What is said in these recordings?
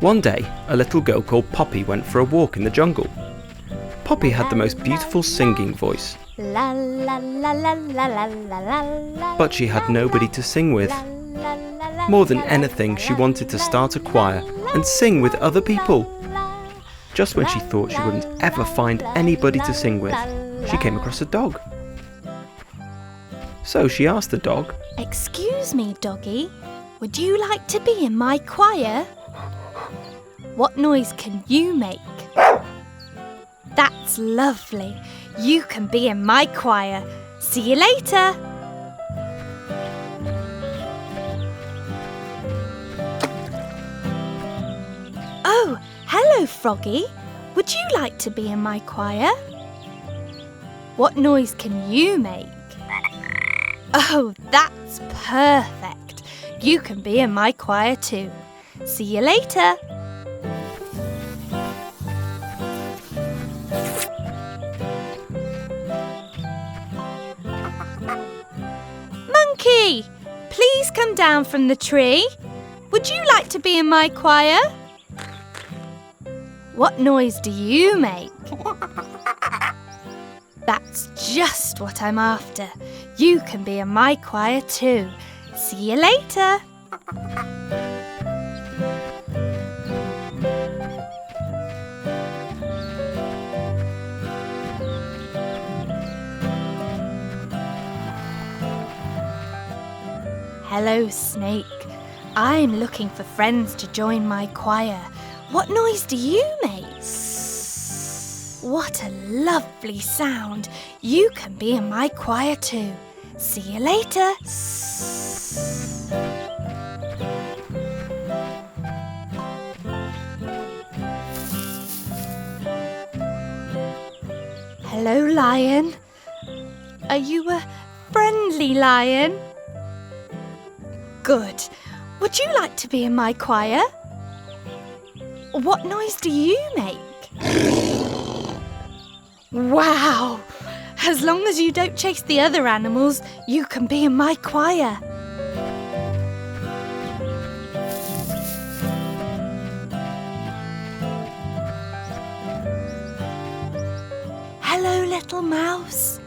One day, a little girl called Poppy went for a walk in the jungle. Poppy had the most beautiful singing voice, but she had nobody to sing with. More than anything, she wanted to start a choir and sing with other people. Just when she thought she wouldn't ever find anybody to sing with, she came across a dog. So she asked the dog, "Excuse me, doggy, would you like to be in my choir? What noise can you make?" "That's lovely. You can be in my choir. See you later." "Oh, hello, Froggy. Would you like to be in my choir? What noise can you make?" "Oh, that's perfect. You can be in my choir too. See you later." "Monkey, please come down from the tree. Would you like to be in my choir? What noise do you make?" "That's just what I'm after. You can be in my choir too. See you later." "Hello, Snake. I'm looking for friends to join my choir. What noise do you make?" "What a lovely sound. You can be in my choir too. See you later." "Hello, lion. Are you a friendly lion?" "Good. Would you like to be in my choir? What noise do you make?" "Wow! As long as you don't chase the other animals, you can be in my choir." "Hello, little mouse.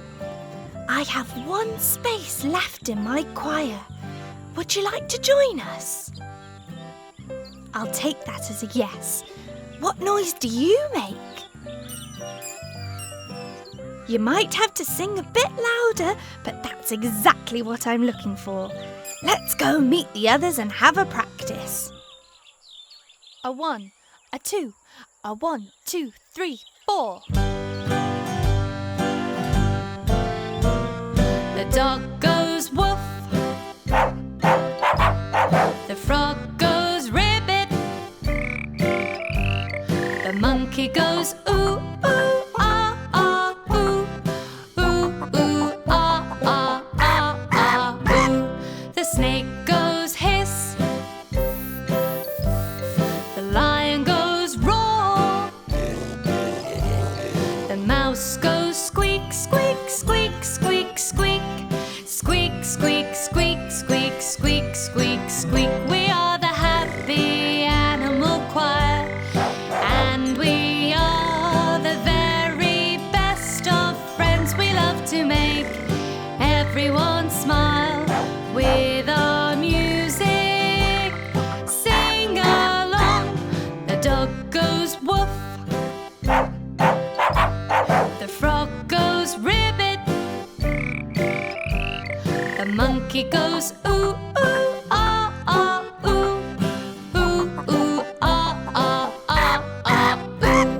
I have one space left in my choir. Would you like to join us?" "I'll take that as a yes. What noise do you make?" "You might have to sing a bit louder, but that's exactly what I'm looking for. Let's go meet the others and have a practice." A 1, a 2, a 1, 2, 3, 4. The dog goes woof. The frog goes ribbit. The monkey goes ooh, ooh, ah, ah, ooh. Ooh, ooh, ah, ah, ah, ah, ooh. The snake goes hiss. The lion goes roar. The mouse goes squeak, squeak, squeak, squeak, squeak. Squeak, squeak, squeak, squeak, squeak, squeak, squeak. We are the happy animal choir, and we are the very best of friends. We love to make everyone smile with our music. Sing along. The dog goes woof. The frog goes ribbit. The monkey goes ooh, ooh, ah, ah, ooh. Ooh, ooh, ah, ah, ah, ah, ooh.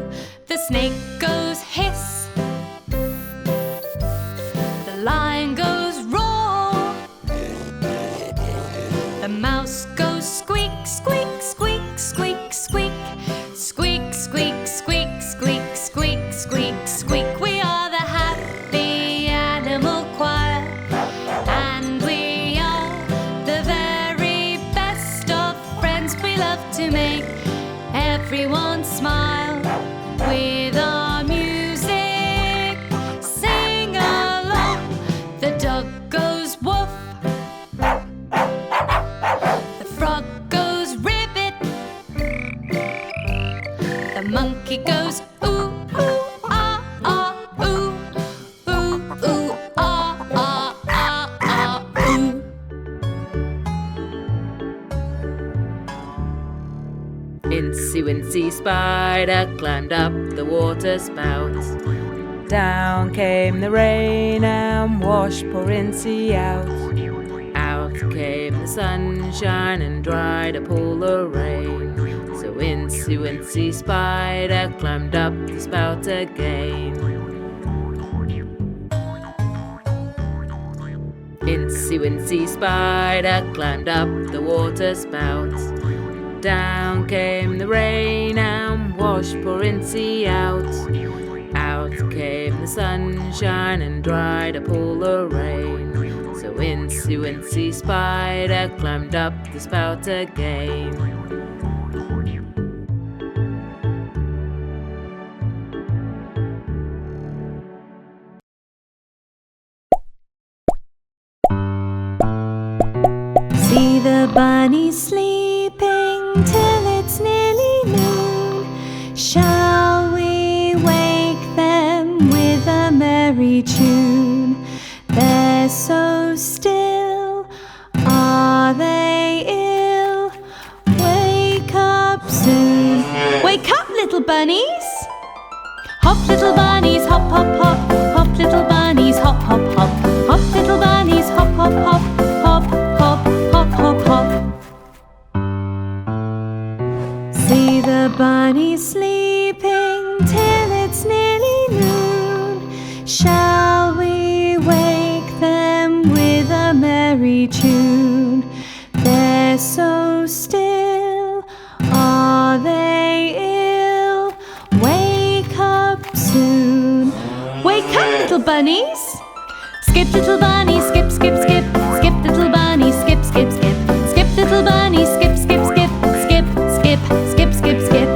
The snake goes hiss. The lion goes roar. The mouse goes squeak, squeak, squeak, squeak, squeak. Squeak, squeak, squeak, squeak, squeak, squeak, squeak. We are the happy animal choir, and we are the very best of friends. We love to make everyone smile with our music. Sing along. The dog goes woof. The frog goes ribbit. monkey goes ooh, ooh, ah, ah, ooh. Ooh, ooh, ah, ah, ah, ah, ooh. Incy Wincy Spider climbed up the water spout. Down came the rain and washed poor Incy out. Out came the sunshine and dried up all the rain. So Incy Wincy Spider climbed up the spout again. Incy Wincy Spider climbed up the water spout. Down came the rain and washed poor Incy out. Out came the sunshine and dried up all the rain. So Incy Wincy Spider climbed up the spout again. See the bunnies sleeping till it's nearly noon. Shall we wake them with a merry tune? They're so still, are they ill? Wake up soon. Wake up, little bunnies! Hop, little bunnies, hop, hop, hop. Hop, little bunnies, hop, hop, hop. Hop, little bunnies, hop, hop, hop. Hop, hop, hop, hop, hop. See the bunnies sleeping till it's nearly noon. Shall we wake them with a merry tune? They're so still, are they ill? Wake up soon. Wake up, little bunnies! Skip, little bunny, skip, skip, skip. Skip, little bunny, skip, skip, skip. Skip, little bunny, skip, skip, skip. Skip, skip, skip, skip, skip.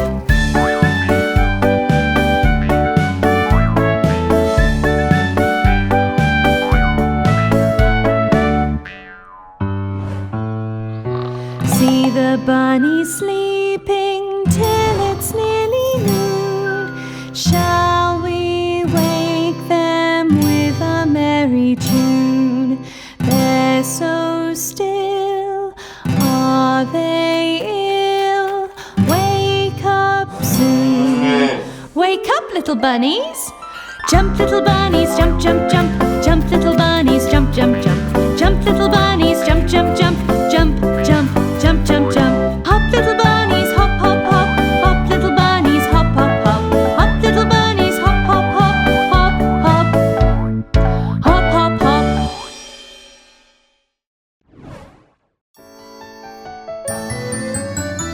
See the bunny sleeping till it's nearly noon. Shall we wake them with a merry tune? They're so still, are they ill? Wake up soon. Wake up, little bunnies! Jump, little bunnies, jump, jump, jump. Jump, little bunnies, jump, jump, jump. Jump, little bunnies, jump, jump, jump. Jump, jump, jump, jump, jump. Hop, little bunnies, hop, hop, hop. Hop, little bunnies, hop, hop, hop. Hop, little bunnies, hop, hop, hop. Hop, hop. Hop, hop, hop.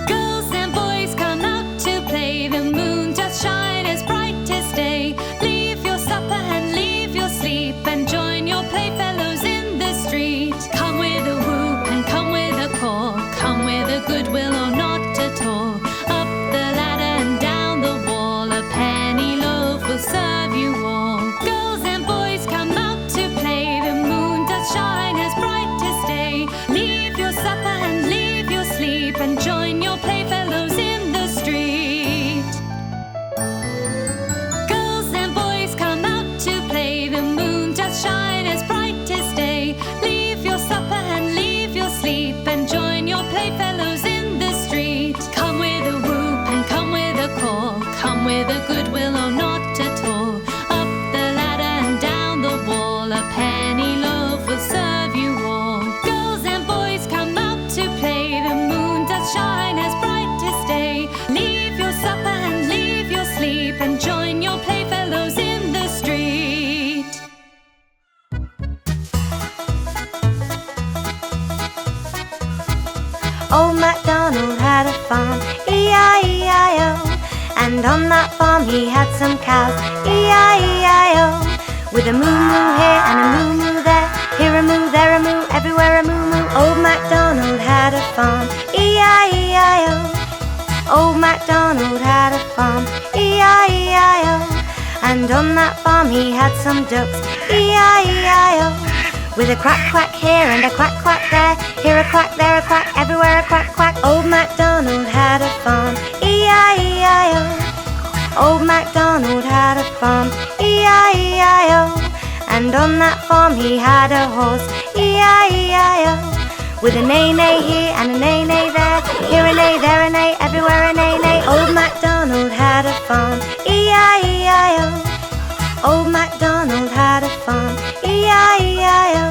Girls and boys come out to play. The moon does shine as bright as day. Leave your supper and leave your sleep and join your playfellows in the street. Come with a whoop and come with a caw. Come with a goodwill or not at all. Up the ladder and down the wall. A penny loaf will serve you all. Girls and boys come out to play. The moon does shine as bright as day. Leave your supper and leave your sleep and join your playfellows in the street. Girls and boys come out to play. The moon does shine as bright as day. Leave your supper and leave your sleep and join your playfellows in the street. Come with a whoop and come with a caw. Come with a goodwill or not at all. Up the ladder and down the wall. A penny loaf will serve you all. Girls and boys come out to play. The moon does shine as bright as day. Leave your supper and leave your sleep and join your playfellows in the street. Old MacDonald had a farm, E-I-E-I-O. And on that farm he had some cows, E-I-E-I-O. With a moo-moo here and a moo-moo there. Here a moo, there a moo, everywhere a moo-moo. Old MacDonald had a farm, E-I-E-I-O. Old MacDonald had a farm, E-I-E-I-O. And on that farm he had some ducks, E-I-E-I-O. With a quack quack here and a quack quack there. Here a quack, there a quack, everywhere a quack quack. Old MacDonald had a farm, E-I-E-I-O. And on that farm he had a horse, E-I-E-I-O. With a neigh-neigh here and a neigh-neigh there, here a neigh, there a neigh, everywhere a neigh-neigh. Old MacDonald had a farm, E-I-E-I-O. Old MacDonald had a farm, E-I-E-I-O.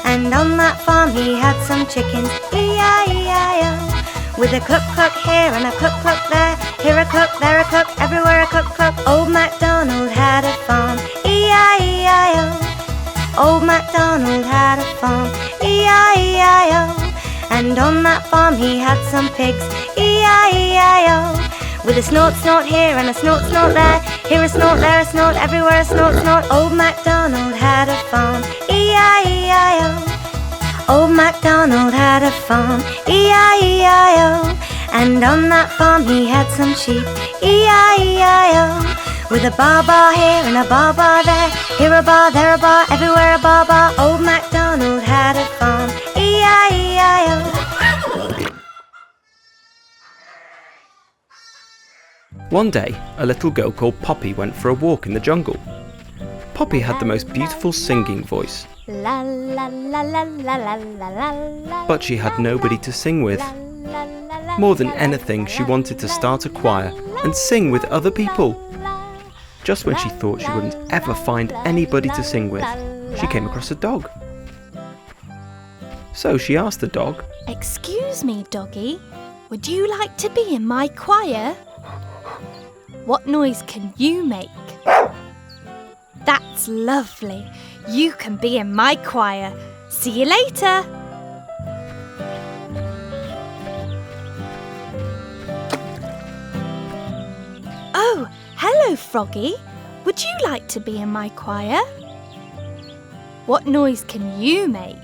And on that farm he had some chickens, E-I-E-I-O. With a cluck-cluck here and a cluck-cluck there, here a cluck, there a cluck, everywhere a cluck-cluck. Old MacDonald had a farm, E-I-E-I-O. Old MacDonald had a farm, E-I-E-I-O. And on that farm he had some pigs, E-I-E-I-O. With a snort here and a snort there, here a snort, there a snort, everywhere a snort. Old MacDonald had a farm, E-I-E-I-O. Old MacDonald had a farm, E-I-E-I-O. And on that farm he had some sheep, E-I-E-I-O. With a baa baa here and a baa baa there, here a baa, there a baa, everywhere a baa baa. Old MacDonald had a farm, E-I-E-I-O. One day, a little girl called Poppy went for a walk in the jungle. Poppy had the most beautiful singing voice, La la la la la la la la la. but she had nobody to sing with. More than anything, she wanted to start a choir and sing with other people. Just when she thought she wouldn't ever find anybody to sing with, she came across a dog. So she asked the dog, Excuse me, doggy, would you like to be in my choir? What noise can you make? That's lovely. You can be in my choir. See you later. Oh, hello, Froggy. Would you like to be in my choir? What noise can you make?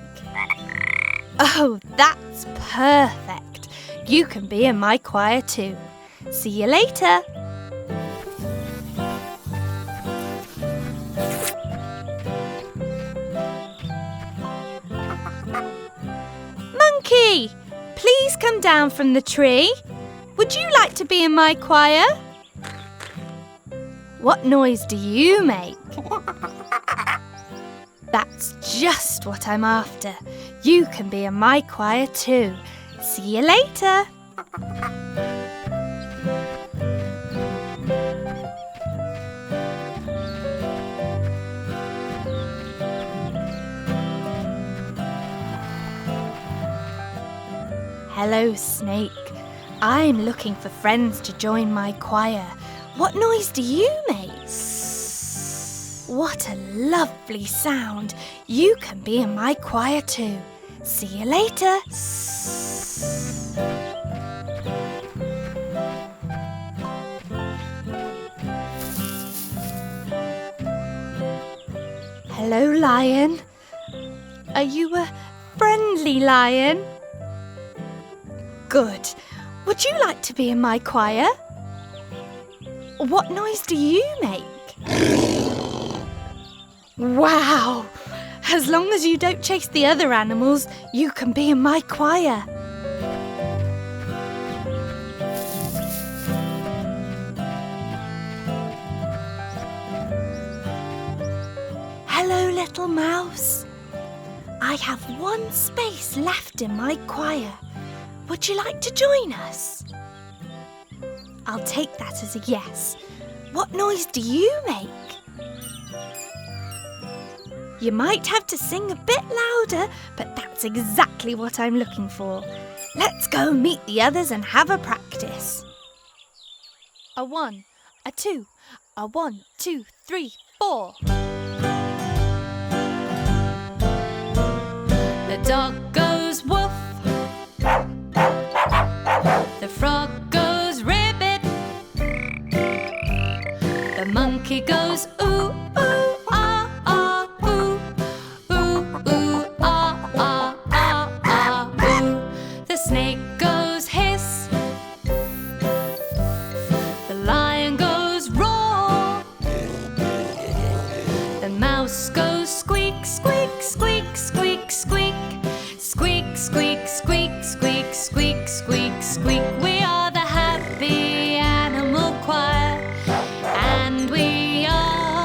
Oh, that's perfect. You can be in my choir too. See you later. Monkey, please come down from the tree. Would you like to be in my choir? What noise do you make? That's just what I'm after. You can be in my choir too. See you later. Hello, Snake. I'm looking for friends to join my choir. What noise do you make? What a lovely sound. You can be in my choir too. See you later. Hello, lion. Are you a friendly lion? Good. Would you like to be in my choir? What noise do you make? Wow! As long as you don't chase the other animals, you can be in my choir. Hello, little mouse. I have one space left in my choir. Would you like to join us? I'll take that as a yes. What noise do you make? You might have to sing a bit louder, but that's exactly what I'm looking for. Let's go meet the others and have a practice. A 1, a 2, a 1, 2, 3, 4. The dog goes woof. The frog goes ribbit. The monkey goes ooh, ooh, ah, ah, ooh. Ooh, ooh, ah, ah, ah, ah, ooh. The snake goes hiss. The lion goes roar. The mouse goes squeak, squeak, squeak, squeak, squeak. Squeak, squeak, squeak, squeak, squeak, squeak, squeak. We are the happy animal choir, and we are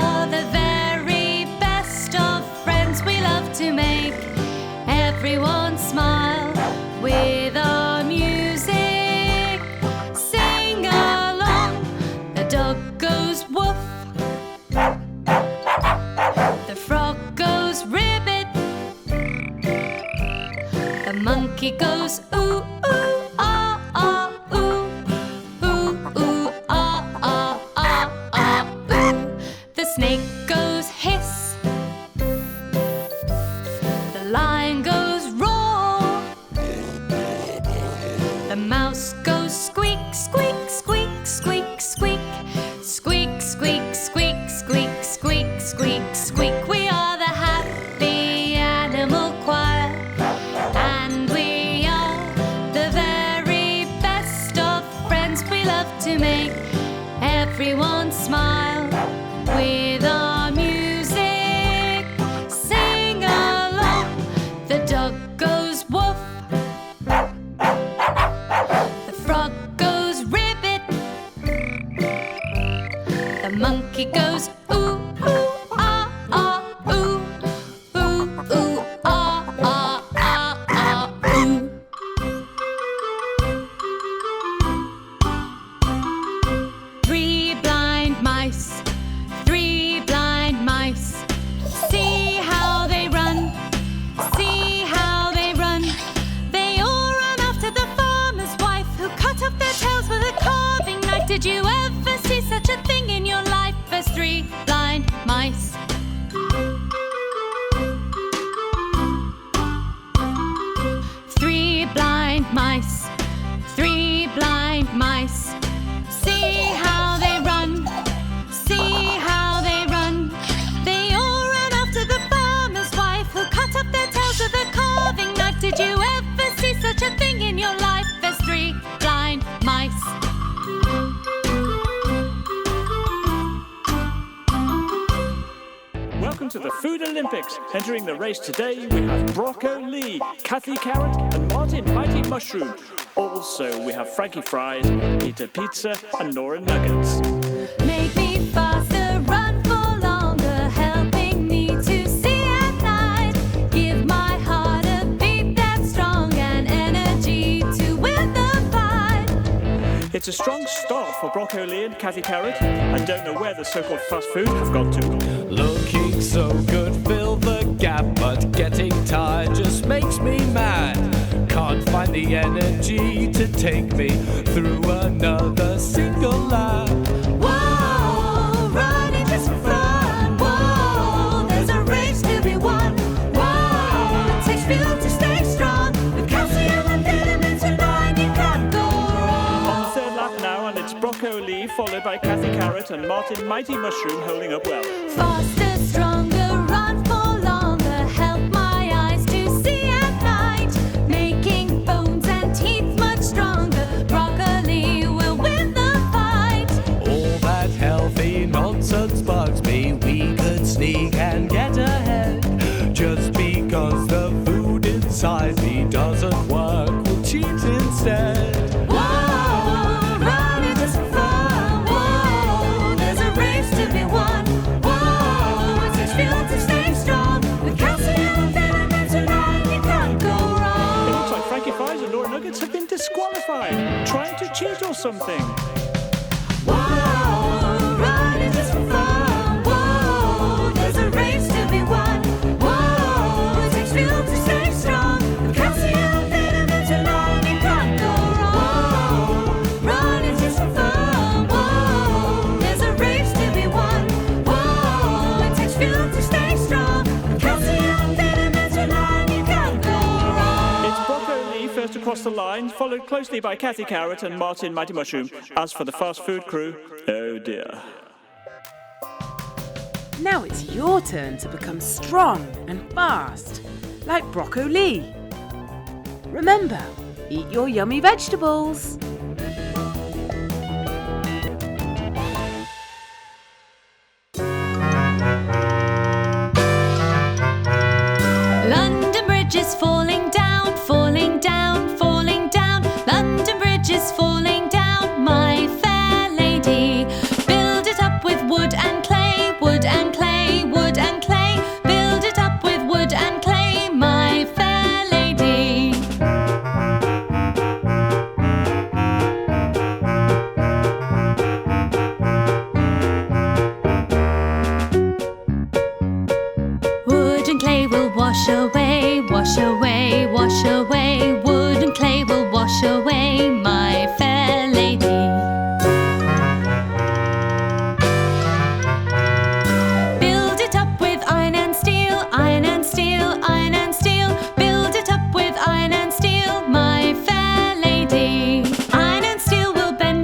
squeak, squeak, squeak, squeak. Squeak, squeak, squeak, squeak, squeak, squeak, squeak. We are the happy animal choir, and we are the very best of friends. We love to make everyone smile with our music. Sing along. The dog goes woof, the frog goes ribbit, the monkey goes ooh, ooh, ah, ah, ooh, ooh, ooh, ah, ah, ah, ah, ooh. Three blind mice, three blind mice. See how they run, see how they run. They all run after the farmer's wife, who cut off their tails with a carving knife. Did you ever see such a thing in your life as three blind mice? Three blind mice, three blind mice. See how they run, see how they run. They all run after the farmer's wife, who cut off their tails with a carving knife. Did you ever see such a thing in your life as three blind mice? Welcome to the Food Olympics. Entering the race today, we have Broccoli, Kathy Carrot, and Martin Mighty Mushroom. Also, we have Frankie Fries, Peter Pizza, and Nora Nuggets. Make me faster, run for longer, helping me to see at night. Give my heart a beat that's strong and energy to win the fight. It's a strong start for Broccoli and Kathy Carrot. I don't know where the so-called fast food have gone to. Looking so good, fill the gap, but getting tired just makes me mad. Can't find the energy to take me through another single lap. Whoa, running just for fun. Whoa, there's a race to be won. Whoa, it takes fuel to stay strong. With calcium and vitamins and iron, you can't go wrong. On the third lap now, and it's Broccoli, followed by Kathy Carrot and Martin Mighty Mushroom holding up well. Faster, stronger, run for longer. Help my eyes to see at night. Making bones and teeth much stronger. Broccoli will win the fight. All that healthy nonsense bugs me. We could sneak and get ahead. Just because the food inside me doesn't work, we'll cheat instead. Whoa, running just for fun. Whoa, there's a race to be won. Whoa, it takes fuel to stay strong. With calcium, vitamins, and iron, you can't go It wrong. looks like Frankie Fries and Nora Nuggets have been disqualified, trying to cheat or something. Whoa, running just for fun. Whoa, there's a race to be won. Whoa, it takes fuel to stay strong. With calcium, vitamins, and iron, you can't go wrong. Whoa, running just for fun. Whoa, there's a race to be won. Whoa, it takes fuel to stay strong. With calcium, vitamins, and iron, you can't go wrong. It's Broccoli first across the line, followed closely by Kathy Carrot and Martin Mighty Mushroom. As for the fast food crew, oh dear. Now it's your turn to become strong and fast, like Broccoli. Remember, eat your yummy vegetables. London Bridge is falling down, falling down, falling down. London Bridge is falling down, my fair lady. Build it up with wood and clay, wood and clay, wood and clay. Build it up with wood and clay, my fair lady. Wood and clay will wash away, wash away, wash away. Wood and clay will wash away, my fair lady. Build it up with iron and steel, iron and steel, iron and steel. Build it up with iron and steel, my fair lady. Iron and steel will bend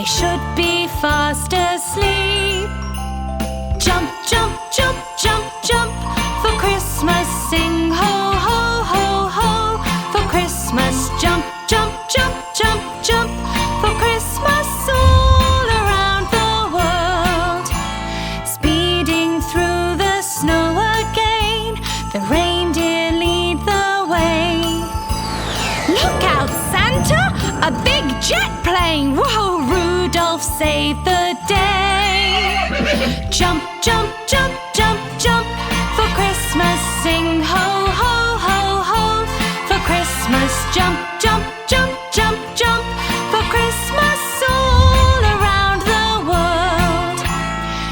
they should be fast asleep. Jump, jump, jump, jump, jump, for Christmas sing ho, ho, ho, ho. For Christmas jump, jump, jump, jump, jump, for Christmas all around the world. Speeding through the snow again, the reindeer lead the way. Look out, Santa! A big jet plane! Whoa, Rudolph saved the day! Jump, jump, jump, jump, jump, for Christmas sing ho, ho, ho, ho. For Christmas jump, jump, jump, jump, jump, for Christmas all around the world.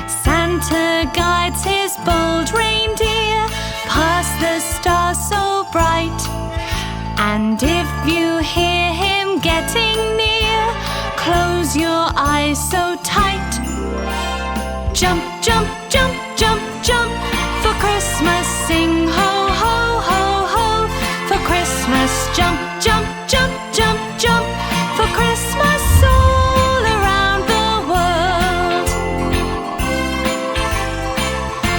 Santa guides his bold reindeer past the stars so bright. And if you hear him getting near, close your eyes so tight. Jump, jump, jump, jump, jump, for Christmas sing ho, ho, ho, ho. For Christmas jump, jump, jump, jump, jump, for Christmas all around the world.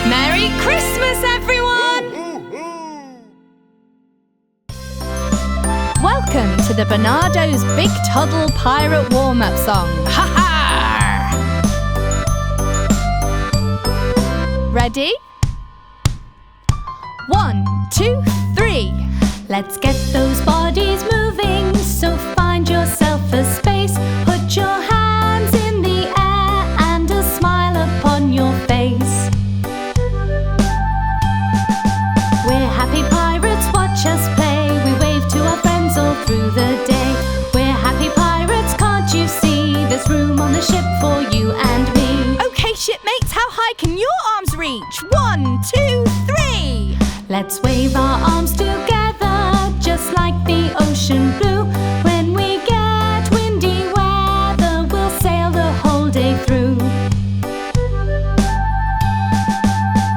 Merry Christmas, everyone! Welcome to the Bernardo's Big Toddle Pirate Warm-Up Song. Ha ha! Ready? 1, 2, 3. Let's get those bodies moving, so find yourself a space. Put your hands in the air and a smile upon your face. We're happy pirates, watch us play. We wave to our friends all through the day. We're happy pirates, can't you see? There's room on the ship for you and me. Okay, shipmates, how high can your arms reach? 1, 2, 3. Let's wave our arms together, just like the ocean blue. When we get windy weather, we'll sail the whole day through.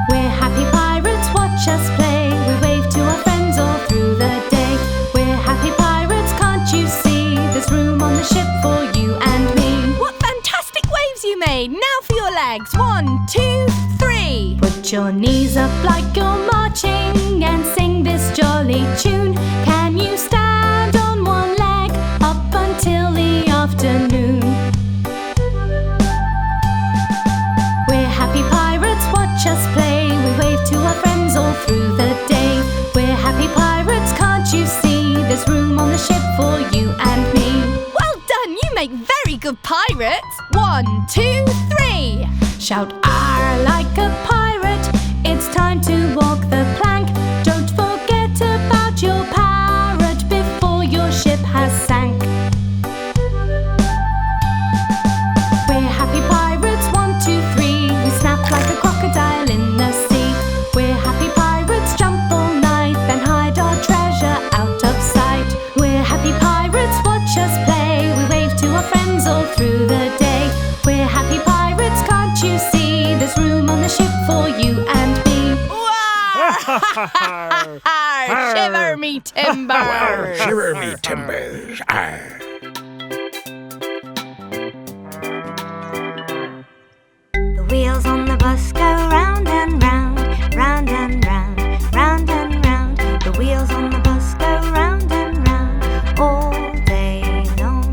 We're happy pirates, watch us play. We wave to our friends all through the day. We're happy pirates, can't you see? There's room on the ship for you and me. What fantastic waves you made! Now for your legs. 1, 2, 3. Put your knees up like you're marching and sing this jolly tune. Can you stand on one leg up until the afternoon? We're happy pirates, watch us play. We wave to our friends all through the day. We're happy pirates, can't you see? There's room on the ship for you and me. Well done, you make very good pirates. 1, 2, 3. Shout "Arr" like a pirate. It's time to walk the plank. Don't forget about your parrot before your ship has sank. We're happy pirates, 1, 2, 3. We snap like a crocodile in the sea. We're happy pirates, jump all night, then hide our treasure out of sight. We're happy pirates, watch us play. We wave to our friends all through the day. We're happy pirates, can't you see? There's room on the ship for you and me. Shiver me timbers! Shiver me timbers! The wheels on the bus go round and round, round and round, round and round. The wheels on the bus go round and round all day long.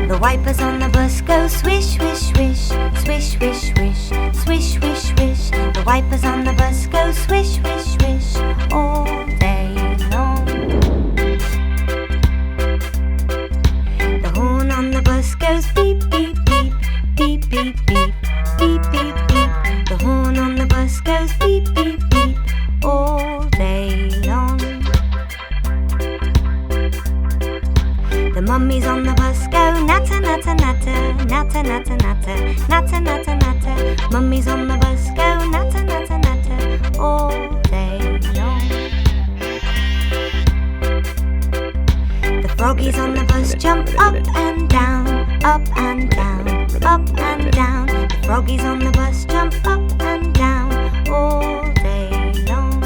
The wipers on the bus go swish, swish, swish, swish, swish, swish, swish, swish, swish. The wipers on the bus go swish, swish, swish all day long. The horn on the bus goes beep, beep, beep, beep, beep, beep, beep, beep, beep. The horn on the bus goes beep, beep, beep all day long. The mummies on the bus go natter, natter, natter, natter, natter, natter, natter, natter, natter. Mummies on the bus go natter, natter, natter all day long. The froggies on the bus jump up and down, up and down, up and down. The froggies on the bus jump up and down all day long.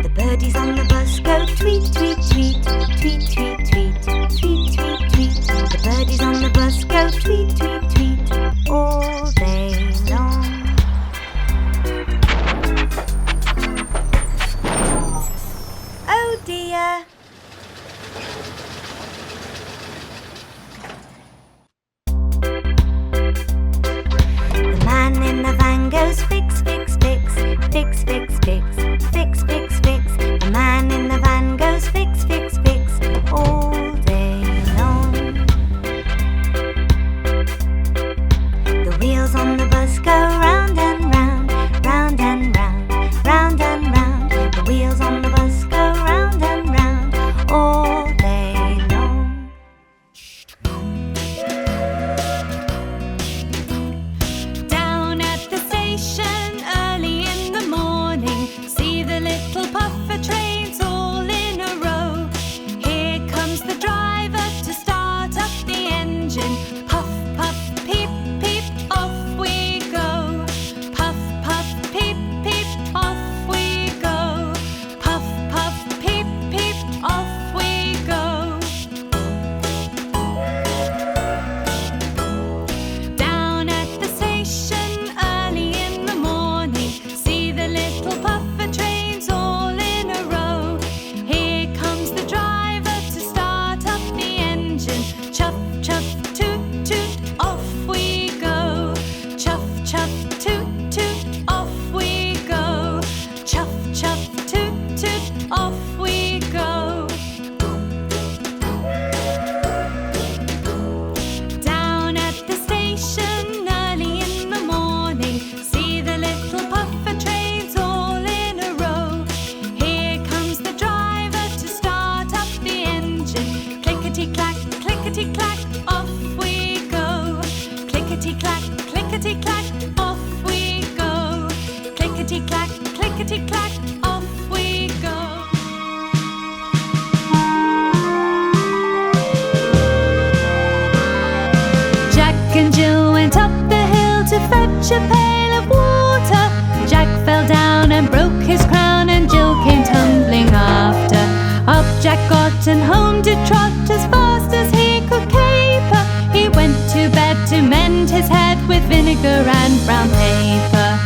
The birdies on the bus go tweet, tweet, goes fix, fix, fix, fix, fix, fix, fix, fix, fix. The man in the van goes fix, fix, fix all day long. The wheels on the bus go round and round, round and round, round and round. The wheels on the bus go round and round all day long. Down at the station early in the morning, see the little puffer trains all in a row. Here comes the driver to start up the engine. Puff, puff, peep, peep, off we go. Puff, puff, peep, peep, off we go. Puff, puff, peep, peep, off we go. Down at the station early in the morning, see the little puffer trains all in a row. Here comes the driver to start up the engine. Chuff, chuff, toot, toot, off we go. Chuff, chuff, toot, toot, off we go. Chuff, chuff, toot, toot, off we go. Down at the station early in the morning, see the little puffer trains all in a row. Here comes the driver to start up the engine. Clickety-clack, clickety-clack, off we go. Clickety-clack, clickety-clack, off we go. Clickety-clack, clickety-clack, off we go. Jack and Jill went up the hill to fetch a pail of water. Jack fell down and broke his crown, and Jill came tumbling after. Up Jack got and home did trot as fast as he could caper. He went to bed to mend his head with vinegar and brown paper.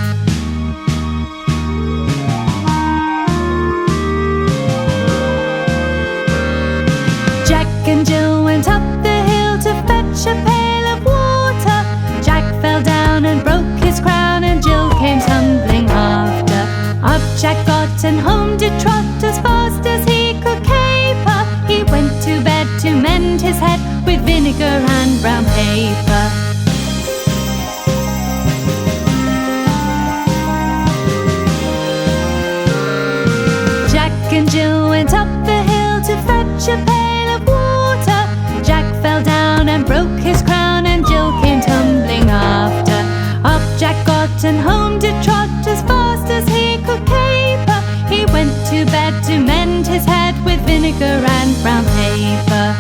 Jack and Jill went up the hill to fetch a pail of water. Jack fell down and broke his crown, and Jill came tumbling after. Up Jack got and home did trot as fast as he could caper. He went to bed to mend his head with vinegar and brown paper. Jack and Jill went up the hill to fetch a pail of water. Jack fell down and broke his crown, and Jill came tumbling after. Up Jack got and home did trot as fast as he could caper. He went to bed to mend his head with vinegar and brown paper.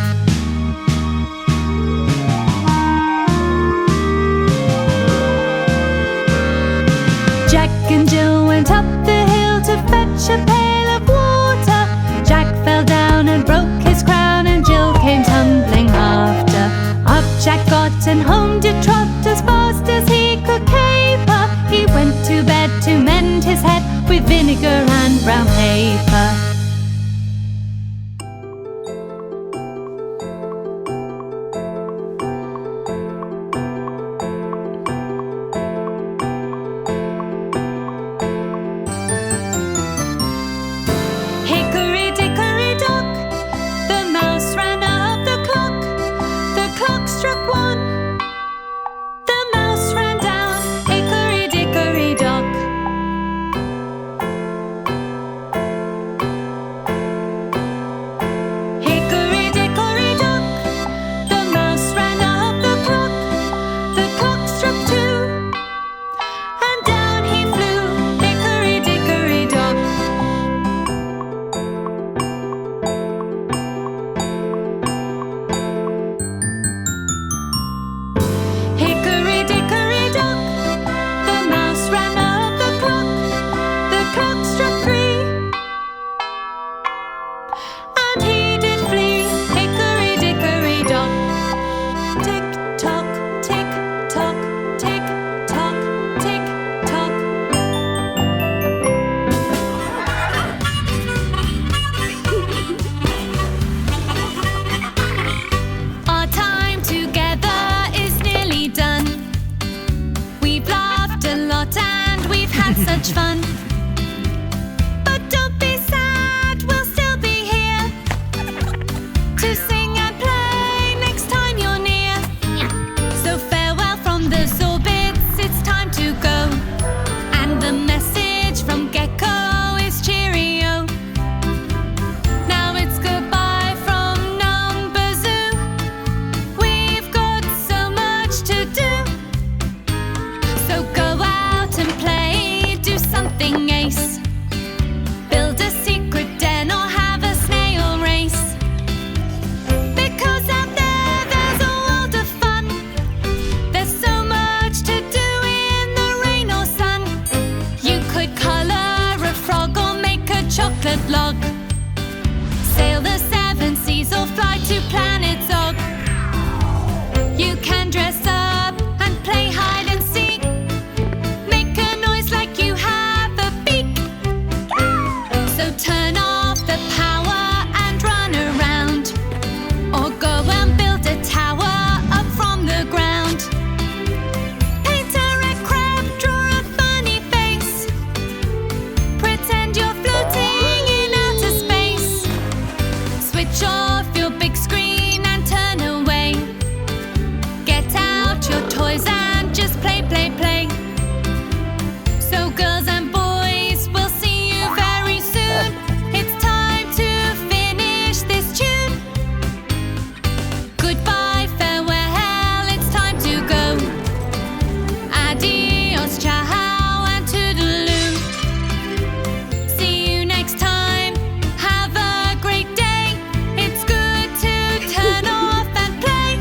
Jack and Jill went up the hill to fetch a pail of water. Jack fell down and broke his crown, and Jill came tumbling after. Up Jack got and home did trot as fast as he could caper. He went to bed to mend his head with vinegar and brown paper. Hickory dickory dock, the mouse ran up the clock. The clock struck one, the such fun. But don't be sad, we'll still be here to sing and play next time you're near. So farewell from the Zorbits, it's time to go. And the message from Gecko is cheerio. Now it's goodbye from Number Zoo. We've got so much to do. So go out and play, do something ace. Build a secret den or have a snail race. Because out there, there's a world of fun. There's so much to do in the rain or sun. You could colour a frog or make a chocolate log. Sail the 7 seas or fly to planet Zog. You can dress up and play hide and seek. Make a noise like you have a beak. So turn off the power and run around. Or go and build a tower up from the ground. Paint a red crab, draw a funny face. Pretend you're floating in outer space. Switch off your big screen and turn away. Get out your toys and just play, play, play. So girls and boys, we'll see you very soon. It's time to finish this tune. Goodbye, farewell, it's time to go. Adios, ciao, and toodaloo. See you next time, have a great day. It's good to turn off and play.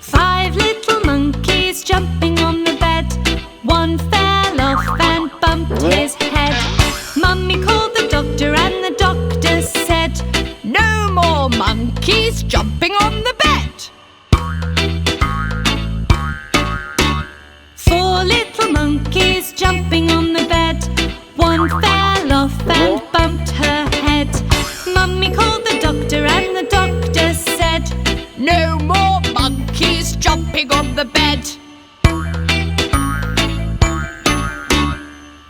Five little monkeys jumping on the bed. One fell off and bumped his head. Mummy called the doctor and the doctor said, "No more monkeys jumping on the bed." 4 little monkeys jumping on the bed. One fell off and bumped her head. Mummy called the doctor and the doctor said, "No more monkeys jumping on the bed."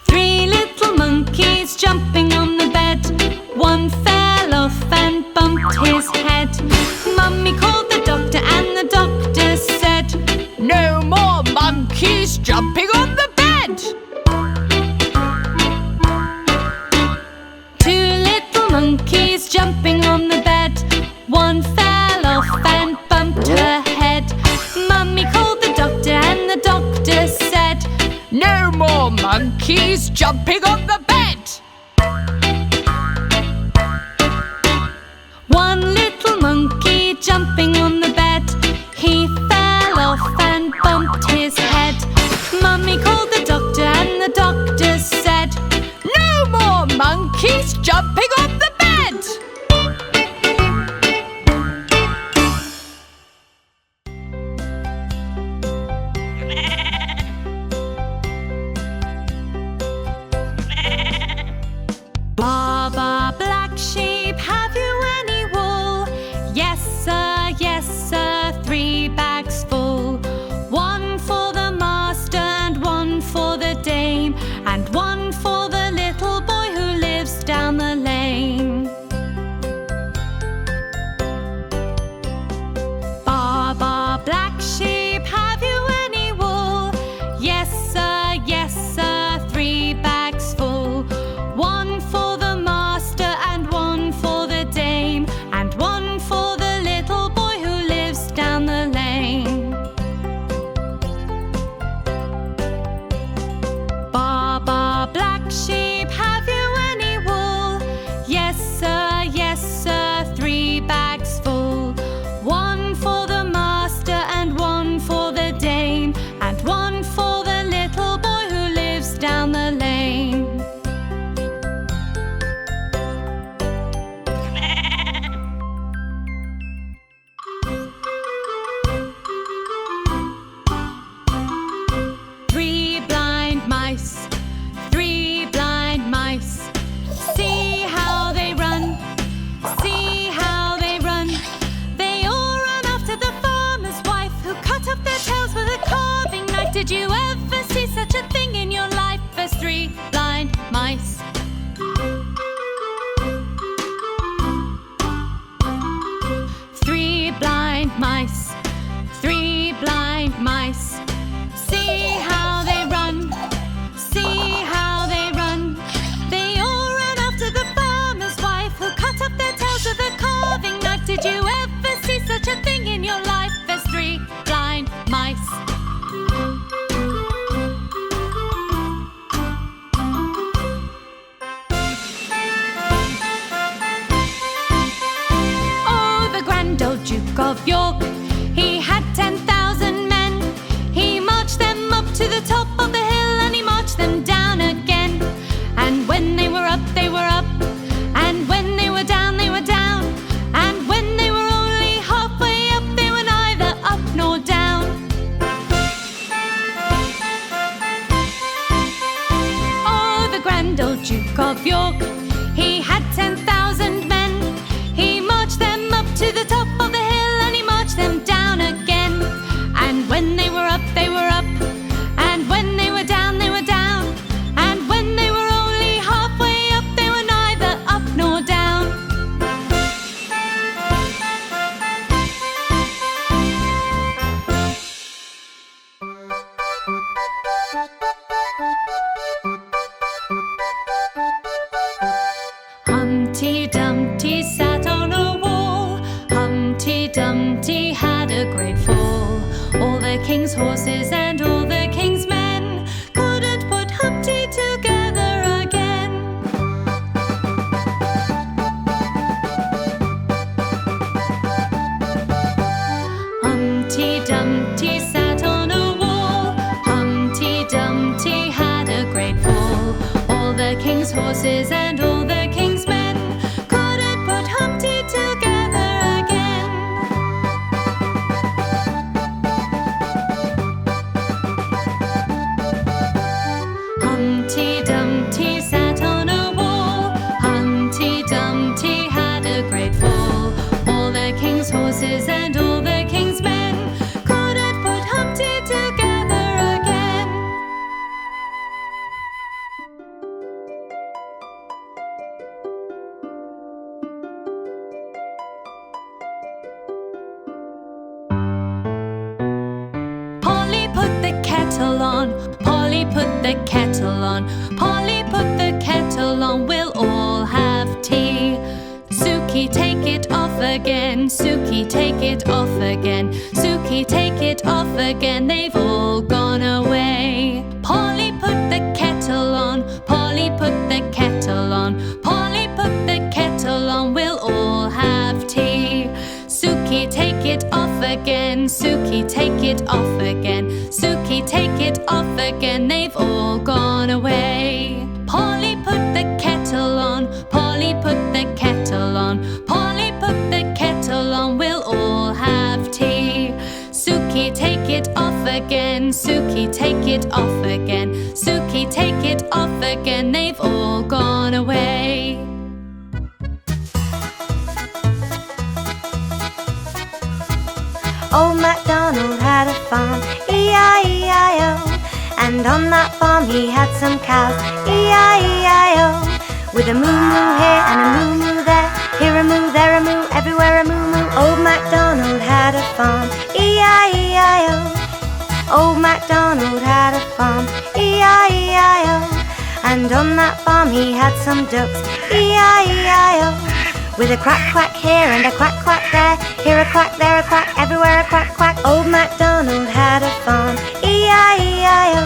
3 little monkeys jumping on the bed. One fell off and bumped his head. Mummy called the doctor and the doctor said, "No more monkeys jumping on the bed." 2 little monkeys jumping on the bed. One fell off and bumped her head. Mummy called the doctor and the doctor said, "No more monkeys jumping on the bed." 1 little monkey jumping on the bed. He fell off and bumped his head. Mummy called the doctor and the doctor said, "No more monkeys jumping on the bed." Baa Baa Black Sheep, have you any wool? Yes sir, 3 bags full. 1 for the master and 1 for the dame, and 1 for the little boy who lives down the lane. Baa Baa Black Sheep, have you any wool? Yes sir, 3 bags full. 1 for the master and 1 for the dame, and 1 for the little mice, 3 blind mice. See how they run, see how they run. They all ran after the farmer's wife, who cut off their tails with a carving knife. Did you ever see such a thing in your life as 3 blind mice? Oh, the grand old Duke of York, he had 10,000 men. He marched them up to the top of the hill, and he marched them down again. And when they were up, they were up. And when they were down, they were down. And when they were only halfway up, they were neither up nor down. Oh, the grand old Duke of York, he had 10,000 men. He marched them up to the top of the hill, and he marched them down again. And when they were up, they were up. And when they were down, they were down. And when they were only halfway up, they were neither up nor down. Humpty Dumpty sat on a wall. Humpty Dumpty had a great fall. All the king's horses and all the king's men couldn't put Humpty together again. Humpty Dumpty sat on a wall. Humpty Dumpty had a great fall. All the king's horses and all the king's men couldn't put Humpty together again. Humpty Dumpty sat on a wall. Humpty Dumpty had a great fall. All the king's horses and all the king's men couldn't put Humpty together again. Polly put the kettle on. Polly put the kettle on. Polly put the kettle on. We'll all have tea. Suki, take it off again. Suki, take it off again. Suki, take it off again. They've all gone away. Polly put the kettle on. Polly put the kettle on. Polly put the kettle on. We'll all have tea. Suki, take it off again. Suki, take it off again. Suki, take it off again. They've all gone away. Polly put the kettle on. Polly put the kettle on. Polly put the kettle on. We'll all have tea. Suki, take it off again. Suki, take it off again. Suki, take it off again. They've all gone away. Old MacDonald had a farm, E-I-E-I-O. And on that farm he had some cows, E-I-E-I-O. With a moo-moo here and a moo-moo there, here a moo, there a moo, everywhere a moo-moo. Old MacDonald had a farm, E-I-E-I-O. Old MacDonald had a farm, E-I-E-I-O. And on that farm he had some ducks, E-I-E-I-O. With a quack quack here and a quack quack there, here a quack, there a quack, everywhere a quack quack. Old MacDonald had a farm, E-I-E-I-O.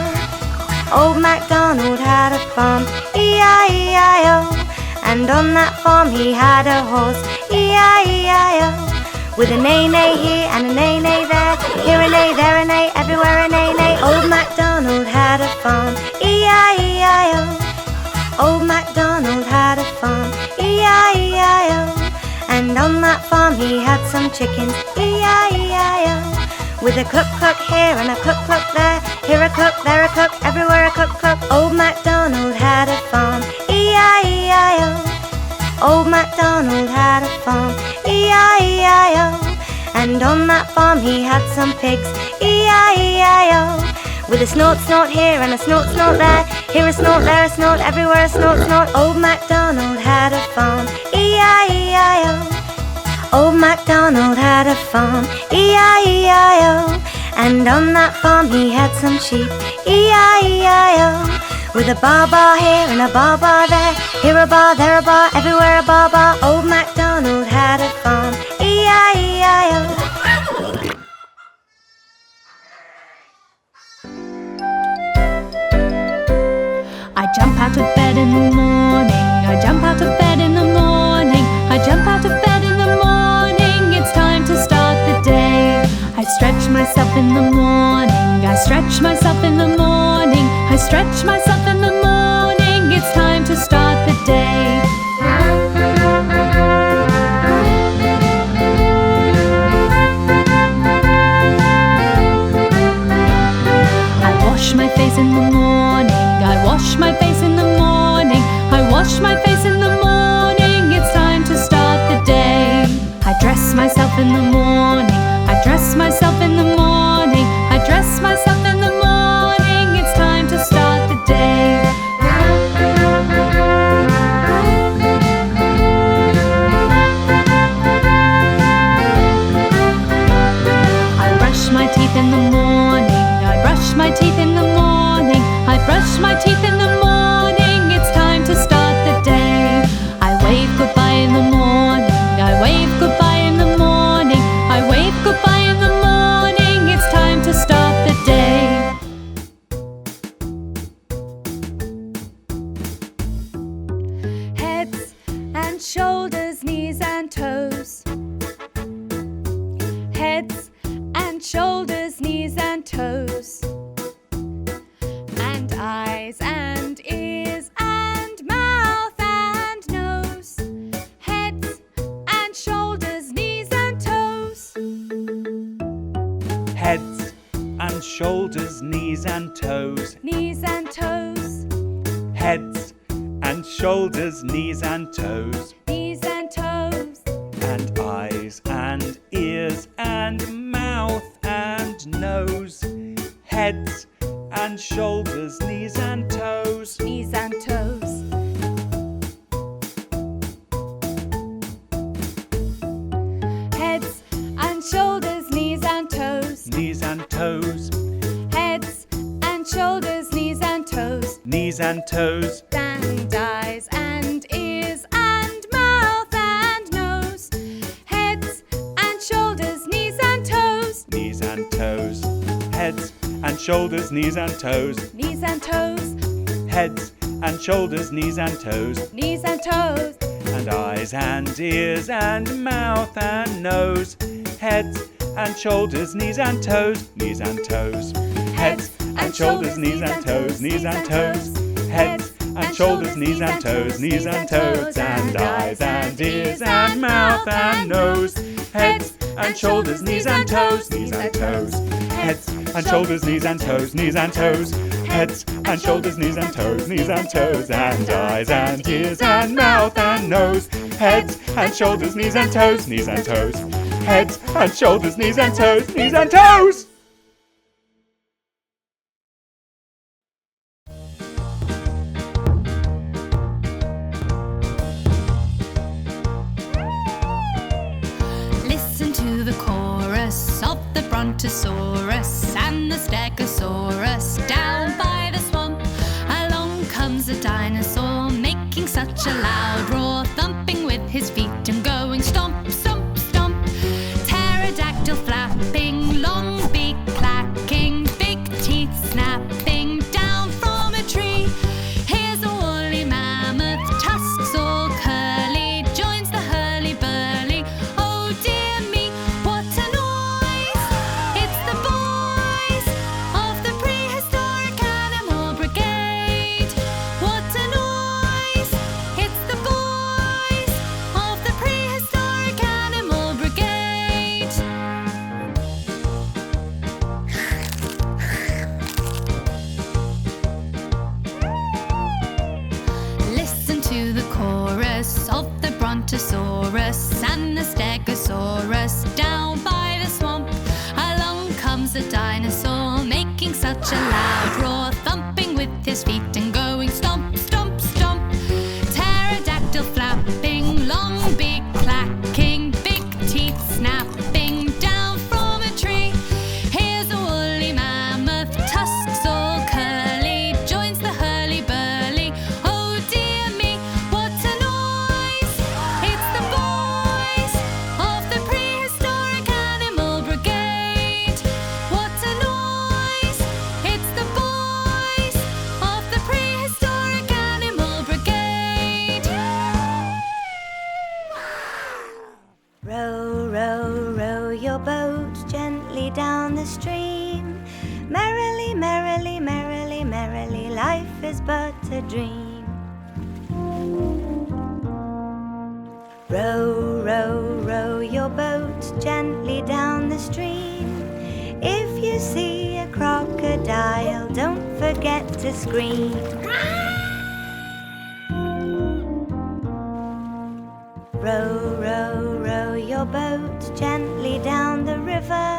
Old MacDonald had a farm, E-I-E-I-O. And on that farm he had a horse, E-I-E-I-O. With a neigh-neigh here and a neigh-neigh there, here a neigh, there a neigh, everywhere a neigh-neigh. Old MacDonald had a farm, E-I-E-I-O. Old MacDonald had a farm, E-I-E-I-O. And on that farm he had some chickens, E-I-E-I-O. With a cluck cluck here and a cluck cluck there, here a cluck, there a cluck, everywhere a cluck cluck. Old MacDonald had a farm, E-I-E-I-O. Old MacDonald had a farm, E-I-E-I-O. And on that farm he had some pigs, E-I-E-I-O. With a snort snort here and a snort snort there, here a snort, there a snort, everywhere a snort snort. Old MacDonald had a farm, E-I-E-I-O. Old MacDonald had a farm, E-I-E-I-O. And on that farm he had some sheep, E-I-E-I-O. With a baa baa here and a baa baa there, here a baa, there a baa, everywhere a baa baa. Old MacDonald had a farm, E-I-E-I-O. I jump out of bed in the morning, I jump out of bed in the morning, I jump out of bed in the morning, it's time to start the day. I stretch myself in the morning, I stretch myself in the morning, I stretch myself in the morning, it's time to start the day. I wash my face in the morning, I wash my face in the morning, I wash my face in the morning, it's time to start the day. I dress myself in the morning, I dress myself in the morning, I dress myself in the morning, it's time to start the day. I brush my teeth in the morning, I brush my teeth in the morning, I brush my teeth in the morning, it's time to start the day. I wave goodbye in the morning, I wave goodbye in the morning, I wave goodbye in the morning, it's time to start the day. Heads and shoulders, knees and toes. Heads and shoulders, knees and toes. And eyes and ears and mouth and nose. Heads and shoulders, knees and toes. Heads and shoulders, knees and toes. Knees and toes. Heads and shoulders, knees and toes. Knees and toes. And eyes and ears and mouth and nose. Heads and shoulders, knees and toes. Knees and toes. Heads and shoulders, knees and toes. Knees and toes. Heads and shoulders, knees and toes. Knees and toes. And eyes and ears and mouth and nose. Heads and shoulders, knees and toes. Knees and toes. Heads and shoulders, knees and toes. Knees and toes. Heads and shoulders, knees and toes. Knees and toes. And eyes and ears and mouth and nose. Heads and shoulders, knees and toes. Knees and toes. Heads and shoulders, knees and toes. Knees and toes. Heads and shoulders, knees and toes. Knees and toes. And eyes and ears and mouth and nose. Heads and shoulders, knees and toes. Knees and toes. Heads and shoulders, knees and toes. Knees and toes. Heads and shoulders, knees and toes. Knees and toes. And eyes and ears and mouth and nose. Heads and shoulders, knees and toes. Knees and toes. Heads and shoulders, knees and toes. Knees and toes. Listen to the chorus of the Brontosaurus and the Stegosaurus down by the swamp. Along comes a dinosaur making such a loud roar, thumping with his feet and going stomp, stomp, stomp. Pterodactyl flapping, long beak clacking, big teeth snapping down from a tree. Here's a woolly mammoth, tusks all curly, joins the hurly-burly. Oh dear me, what a noise! It's the boys of the Prehistoric Animal Brigade. What a noise! It's the boys of the Prehistoric Animal Brigade. Listen to the chorus of the Brontosaurus and the Stegosaurus down by the swamp. Along comes a dinosaur making such a loud roar, thumping with his feet and going stomp, stomp, stomp. Pterodactyl flapping, long beak clacking, big your boat gently down the stream. Merrily, merrily, merrily, merrily, life is but a dream. Row, row, row your boat gently down the stream. If you see a crocodile, don't forget to scream. Row, row, row your boat gently down the river.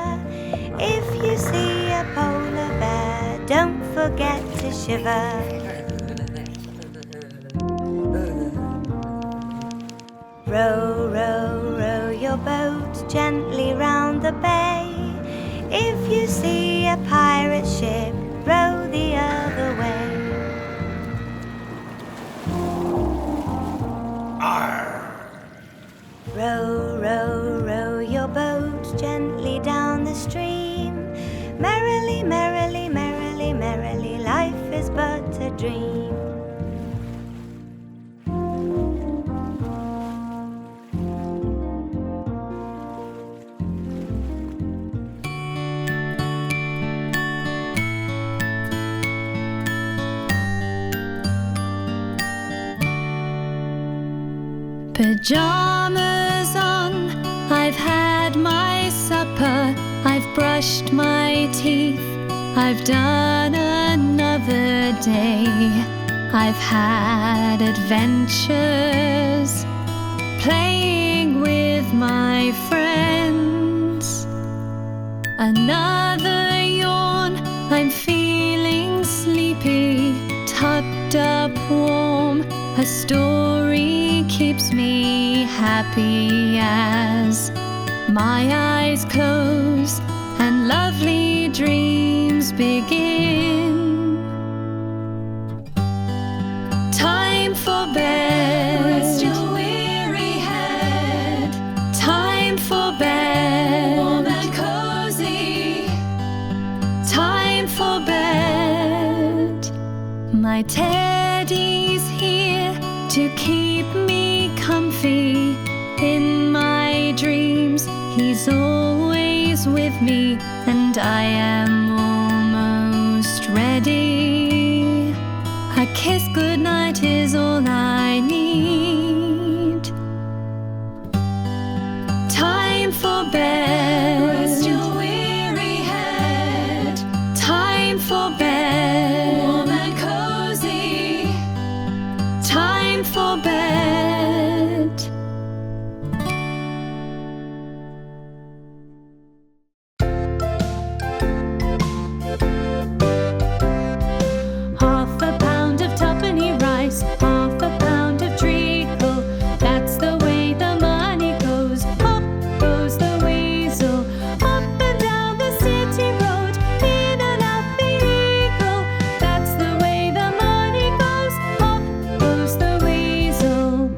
If you see a polar bear, don't forget to shiver. Row, row, row your boat gently round the bay. If you see a pirate ship, row the other way. Row, row, row your boat gently down the stream. Merrily, merrily, merrily, merrily, life is but a dream. Pajamas on, I've had my supper, I've brushed my teeth, I've done another day. I've had adventures, playing with my friends. Another yawn, I'm feeling sleepy, tucked up warm. A story keeps me happy as my eyes close and lovely dreams begin. Time for bed, rest your weary head. Time for bed, warm and cozy. Time for bed. My teddy's here to keep me comfy in my dreams. He's always with me and I am almost ready. A kiss goodnight is all I need. Time for bed, rest your weary head. Time for bed, warm and cozy. Time for bed. Half a pound of tuppenny rice, half a pound of treacle. That's the way the money goes. Up goes the weasel, up and down the city road, in and out the eagle. That's the way the money goes. Up goes the weasel.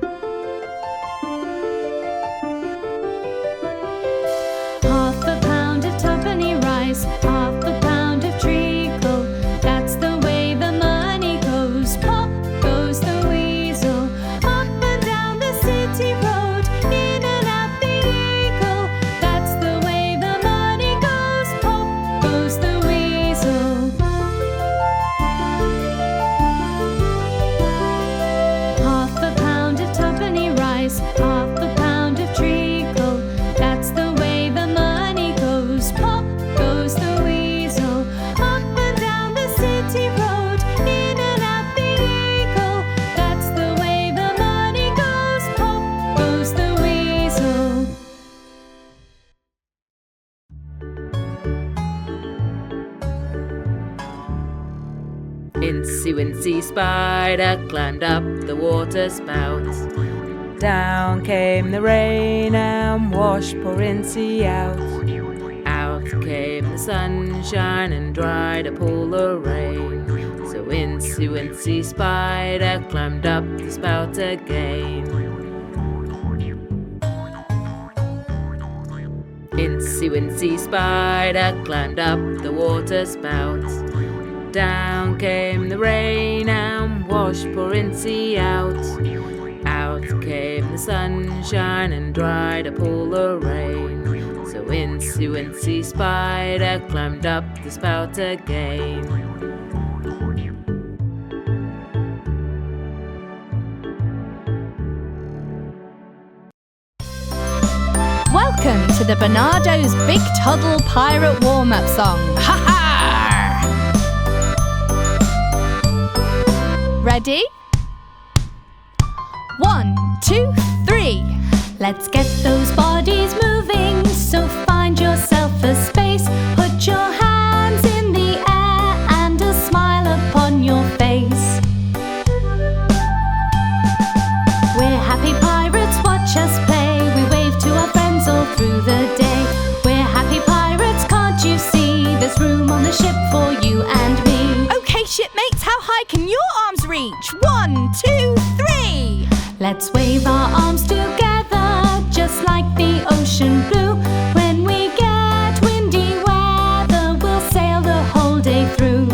Half a pound of tuppenny rice, half a pound of treacle. That's the way the money goes. Pop goes the weasel, up and down the city road, in and out the eagle. That's the way the money goes. Pop goes the weasel. Half a pound of tuppenny rice, half a pound of treacle. That's the way the money goes. Pop goes the weasel, up and down the city road, in and out the eagle. That's the way the money goes. Pop goes the weasel. Incy Wincy Spider climbed up the water spout. Down came the rain and washed poor Incy out. Out came the sunshine and dried up all the rain. So Incy Wincy Spider climbed up the spout again. Incy Wincy Spider climbed up the water spout. Down came the rain and washed poor Incy out. Out came the sunshine and dried up all the rain. So The Wincy spider climbed up the spout again. Welcome to the Bernardo's Big Toddle Pirate Warm-Up Song. Ha ha! Ready? 1, 2, 3. Let's get those bodies moving. So find yourself a space. Put your hands in the air and a smile upon your face. We're happy pirates, watch us play. We wave to our friends all through the day. We're happy pirates, can't you see? There's room on the ship for you and me. Okay, shipmates, how high can your arms reach? 1, 2, 3. Let's wave our arms together, just like the ocean blue. When we get windy weather, we'll sail the whole day through.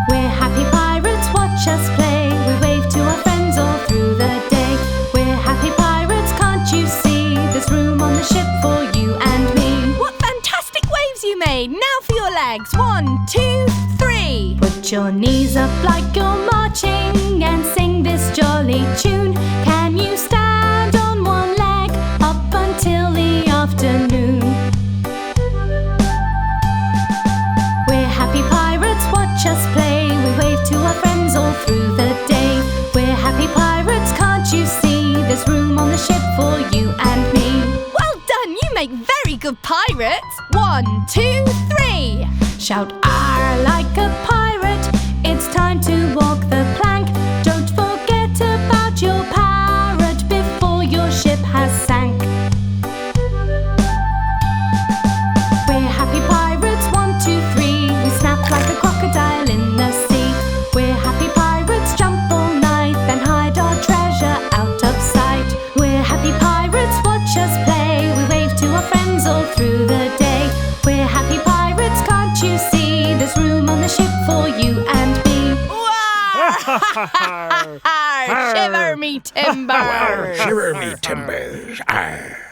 We're happy pirates, watch us play. We wave to our friends all through the day. We're happy pirates, can't you see? There's room on the ship for you and me. What fantastic waves you made! Now for your legs. 1, 2, 3. Put your knees up like you're marching and sing this jolly tune. Can you stand on one leg up until the afternoon? We're happy pirates, watch us play. We wave to our friends all through the day. We're happy pirates, can't you see? There's room on the ship for you and me. Well done, you make very good pirates. 1, 2, 3. Shout "Arr" like a pirate. It's time to walk the plank. Don't forget about your parrot before your ship has sank. We're happy pirates, 1, 2, 3. We snap like a crocodile in the sea. We're happy pirates, jump all night, then hide our treasure out of sight. We're happy pirates, watch us play. We wave to our friends all through the day. We're happy pirates, can't you see? There's room on the ship for you and me. Shiver me timbers! Shiver me timbers! Arr.